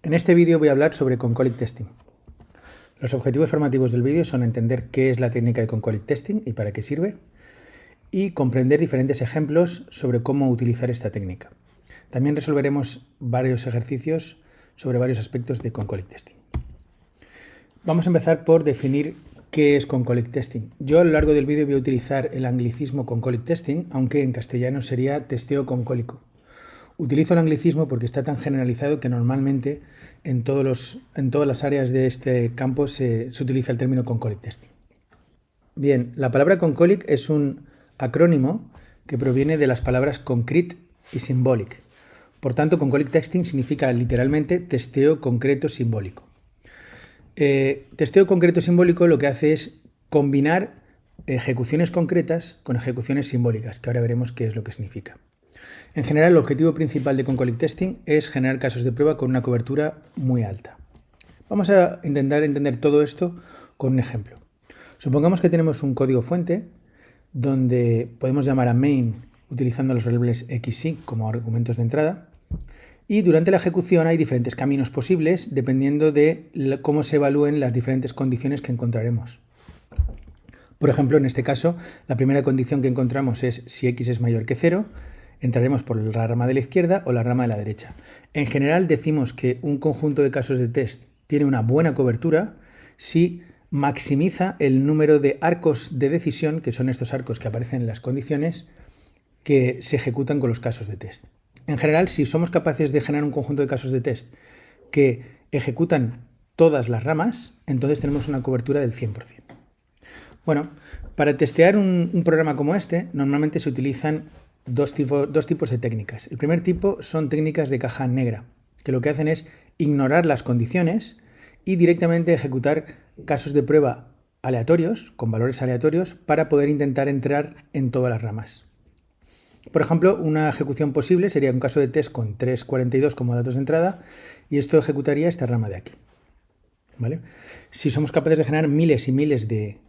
En este vídeo voy a hablar sobre concolic testing. Los objetivos formativos del vídeo son entender qué es la técnica de concolic testing y para qué sirve, y comprender diferentes ejemplos sobre cómo utilizar esta técnica. También resolveremos varios ejercicios sobre varios aspectos de concolic testing. Vamos a empezar por definir qué es concolic testing. Yo a lo largo del vídeo voy a utilizar el anglicismo concolic testing, aunque en castellano sería testeo concólico. Utilizo el anglicismo porque está tan generalizado que normalmente en todas las áreas de este campo se utiliza el término concolic testing. Bien, la palabra concolic es un acrónimo que proviene de las palabras concrete y symbolic. Por tanto, concolic testing significa literalmente testeo concreto simbólico. Testeo concreto simbólico lo que hace es combinar ejecuciones concretas con ejecuciones simbólicas, que ahora veremos qué es lo que significa. En general, el objetivo principal de concolic testing es generar casos de prueba con una cobertura muy alta. Vamos a intentar entender todo esto con un ejemplo. Supongamos que tenemos un código fuente donde podemos llamar a main utilizando los variables x y como argumentos de entrada, y durante la ejecución hay diferentes caminos posibles dependiendo de cómo se evalúen las diferentes condiciones que encontraremos. Por ejemplo, en este caso, la primera condición que encontramos es si x es mayor que 0, entraremos por la rama de la izquierda o la rama de la derecha. En general decimos que un conjunto de casos de test tiene una buena cobertura si maximiza el número de arcos de decisión, que son estos arcos que aparecen en las condiciones, que se ejecutan con los casos de test. En general, si somos capaces de generar un conjunto de casos de test que ejecutan todas las ramas, entonces tenemos una cobertura del 100%. Bueno, para testear un programa como este, normalmente se utilizan dos tipos de técnicas. El primer tipo son técnicas de caja negra, que lo que hacen es ignorar las condiciones y directamente ejecutar casos de prueba aleatorios, con valores aleatorios, para poder intentar entrar en todas las ramas. Por ejemplo, una ejecución posible sería un caso de test con 342 como datos de entrada, y esto ejecutaría esta rama de aquí. ¿Vale? Si somos capaces de generar miles y miles de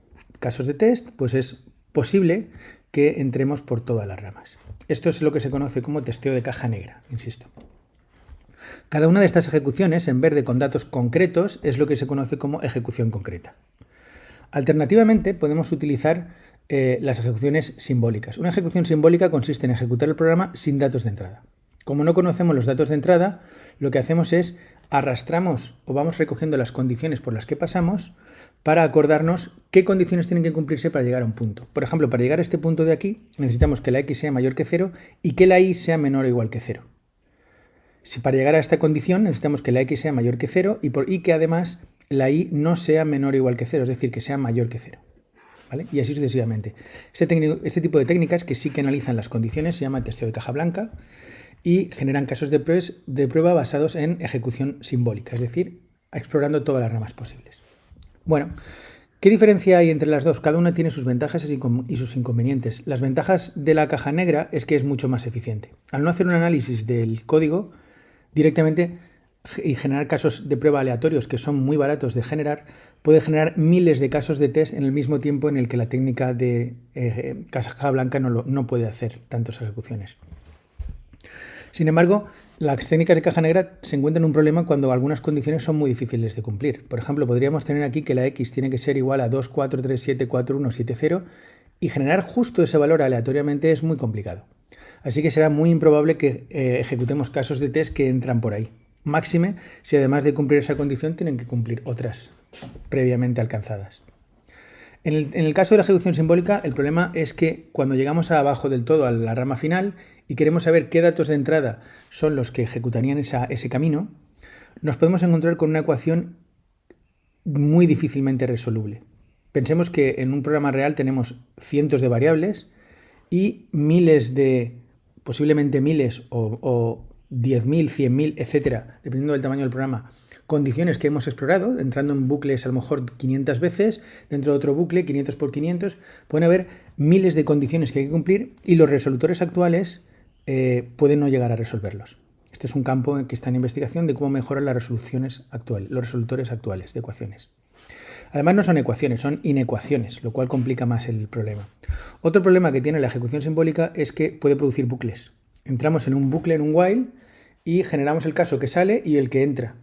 casos de test, pues es posible que entremos por todas las ramas. Esto es lo que se conoce como testeo de caja negra, insisto. Cada una de estas ejecuciones, en verde con datos concretos, es lo que se conoce como ejecución concreta. Alternativamente, podemos utilizar las ejecuciones simbólicas. Una ejecución simbólica consiste en ejecutar el programa sin datos de entrada. Como no conocemos los datos de entrada, lo que hacemos es arrastramos o vamos recogiendo las condiciones por las que pasamos para acordarnos qué condiciones tienen que cumplirse para llegar a un punto. Por ejemplo, para llegar a este punto de aquí, necesitamos que la x sea mayor que 0 y que la y sea menor o igual que 0. Si para llegar a esta condición necesitamos que la x sea mayor que 0 y que además la y no sea menor o igual que 0, es decir, que sea mayor que 0. ¿Vale? Y así sucesivamente. Este tipo de técnicas que sí que analizan las condiciones se llama testeo de caja blanca y generan casos de prueba basados en ejecución simbólica, es decir, explorando todas las ramas posibles. Bueno, ¿qué diferencia hay entre las dos? Cada una tiene sus ventajas y sus inconvenientes. Las ventajas de la caja negra es que es mucho más eficiente. Al no hacer un análisis del código directamente y generar casos de prueba aleatorios que son muy baratos de generar, puede generar miles de casos de test en el mismo tiempo en el que la técnica de caja blanca no puede hacer tantas ejecuciones. Sin embargo, las técnicas de caja negra se encuentran un problema cuando algunas condiciones son muy difíciles de cumplir. Por ejemplo, podríamos tener aquí que la x tiene que ser igual a 2, 4, 3, 7, 4, 1, 7, 0 y generar justo ese valor aleatoriamente es muy complicado. Así que será muy improbable que ejecutemos casos de test que entran por ahí. Máxime si además de cumplir esa condición tienen que cumplir otras previamente alcanzadas. En el caso de la ejecución simbólica, el problema es que cuando llegamos abajo del todo a la rama final y queremos saber qué datos de entrada son los que ejecutarían ese camino, nos podemos encontrar con una ecuación muy difícilmente resoluble. Pensemos que en un programa real tenemos cientos de variables y posiblemente miles o 10.000, 100.000, etcétera, dependiendo del tamaño del programa, condiciones que hemos explorado, entrando en bucles a lo mejor 500 veces, dentro de otro bucle, 500 por 500, pueden haber miles de condiciones que hay que cumplir y los resolutores actuales pueden no llegar a resolverlos. Este es un campo que está en investigación de cómo mejorar las resoluciones actuales, los resolutores actuales de ecuaciones. Además no son ecuaciones, son inecuaciones, lo cual complica más el problema. Otro problema que tiene la ejecución simbólica es que puede producir bucles. Entramos en un bucle, en un while, y generamos el caso que sale y el que entra.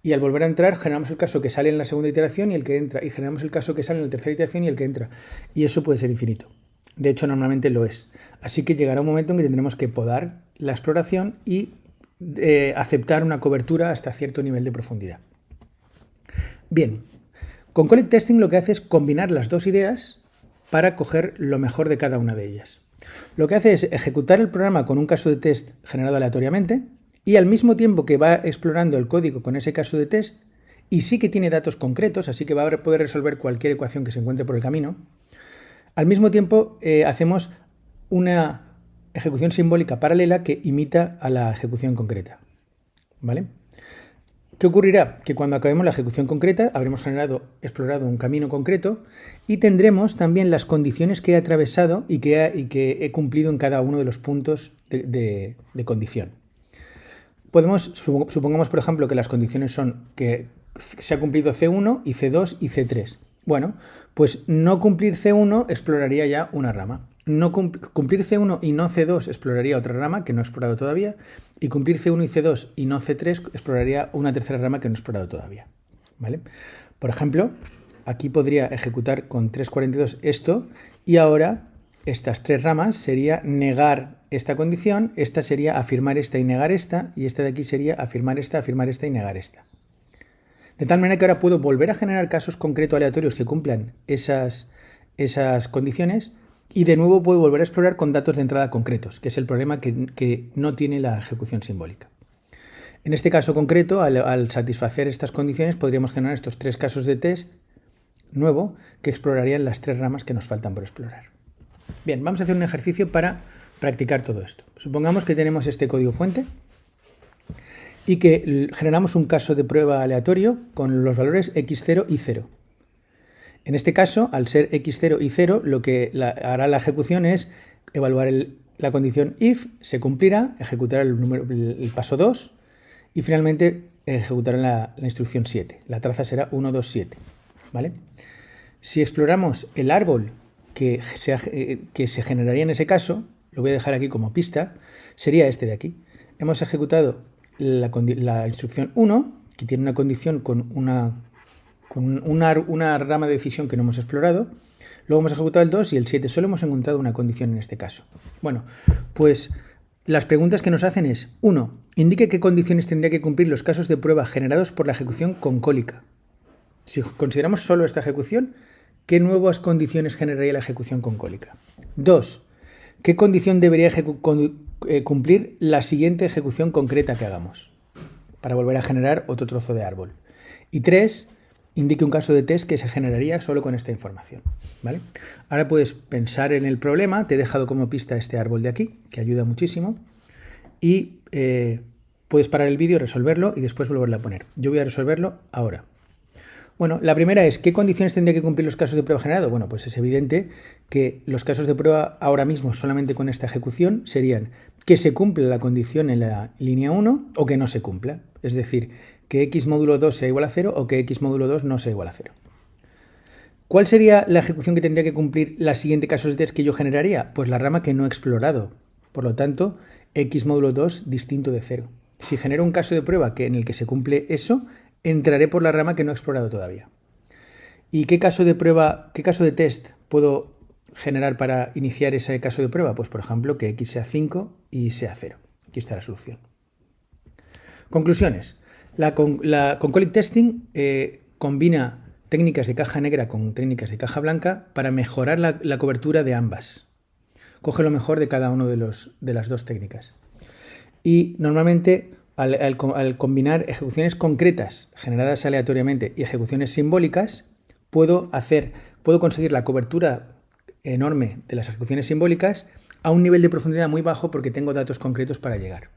y al volver a entrar generamos el caso que sale en la segunda iteración y el que entra, y generamos el caso que sale en la tercera iteración y el que entra. Y eso puede ser infinito. De hecho, normalmente lo es. Así que llegará un momento en que tendremos que podar la exploración y aceptar una cobertura hasta cierto nivel de profundidad. Bien, Concolic Testing lo que hace es combinar las dos ideas para coger lo mejor de cada una de ellas. Lo que hace es ejecutar el programa con un caso de test generado aleatoriamente y al mismo tiempo que va explorando el código con ese caso de test, y sí que tiene datos concretos, así que va a poder resolver cualquier ecuación que se encuentre por el camino, al mismo tiempo hacemos una ejecución simbólica paralela que imita a la ejecución concreta. ¿Vale? ¿Qué ocurrirá? Que cuando acabemos la ejecución concreta habremos explorado un camino concreto y tendremos también las condiciones que he atravesado y que he cumplido en cada uno de los puntos de condición. Supongamos, por ejemplo, que las condiciones son que se ha cumplido C1 y C2 y C3. Bueno, pues no cumplir C1 exploraría ya una rama. Cumplir C1 y no C2 exploraría otra rama que no he explorado todavía. Y cumplir C1 y C2 y no C3 exploraría una tercera rama que no he explorado todavía. ¿Vale? Por ejemplo, aquí podría ejecutar con 342 esto y ahora estas tres ramas sería negar esta condición, esta sería afirmar esta y negar esta, y esta de aquí sería afirmar esta y negar esta. De tal manera que ahora puedo volver a generar casos concretos aleatorios que cumplan esas condiciones y de nuevo puedo volver a explorar con datos de entrada concretos, que es el problema que no tiene la ejecución simbólica. En este caso concreto, al satisfacer estas condiciones, podríamos generar estos tres casos de test nuevo que explorarían las tres ramas que nos faltan por explorar. Bien, vamos a hacer un ejercicio para practicar todo esto. Supongamos que tenemos este código fuente y que generamos un caso de prueba aleatorio con los valores x0 y 0. En este caso, al ser x0 y 0, lo que hará la ejecución es evaluar la condición if, se cumplirá, ejecutará el paso 2 y finalmente ejecutará la instrucción 7. La traza será 1, 2, 7. ¿Vale? Si exploramos el árbol que se generaría en ese caso, lo voy a dejar aquí como pista, sería este de aquí. Hemos ejecutado la instrucción 1, que tiene una condición con una rama de decisión que no hemos explorado. Luego hemos ejecutado el 2 y el 7. Solo hemos encontrado una condición en este caso. Bueno, pues las preguntas que nos hacen es: 1. Indique qué condiciones tendría que cumplir los casos de prueba generados por la ejecución concólica. Si consideramos solo esta ejecución, ¿qué nuevas condiciones generaría la ejecución concólica? 2. ¿Qué condición debería cumplir la siguiente ejecución concreta que hagamos para volver a generar otro trozo de árbol? Y 3. Indique un caso de test que se generaría solo con esta información. ¿Vale? Ahora puedes pensar en el problema. Te he dejado como pista este árbol de aquí, que ayuda muchísimo. Y puedes parar el vídeo, resolverlo y después volverlo a poner. Yo voy a resolverlo ahora. Bueno, la primera es, ¿qué condiciones tendría que cumplir los casos de prueba generado? Bueno, pues es evidente que los casos de prueba ahora mismo, solamente con esta ejecución, serían que se cumpla la condición en la línea 1 o que no se cumpla. Es decir, que x módulo 2 sea igual a 0 o que x módulo 2 no sea igual a 0. ¿Cuál sería la ejecución que tendría que cumplir la siguiente caso de test que yo generaría? Pues la rama que no he explorado. Por lo tanto, x módulo 2 distinto de 0. Si genero un caso de prueba en el que se cumple eso, entraré por la rama que no he explorado todavía. ¿Y qué caso de test puedo generar para iniciar ese caso de prueba? Pues por ejemplo que x sea 5 y sea 0. Aquí está la solución. Conclusiones. La Concolic Testing combina técnicas de caja negra con técnicas de caja blanca para mejorar la cobertura de ambas. Coge lo mejor de cada una de las dos técnicas. Y normalmente al combinar ejecuciones concretas generadas aleatoriamente y ejecuciones simbólicas, puedo conseguir la cobertura enorme de las ejecuciones simbólicas a un nivel de profundidad muy bajo porque tengo datos concretos para llegar.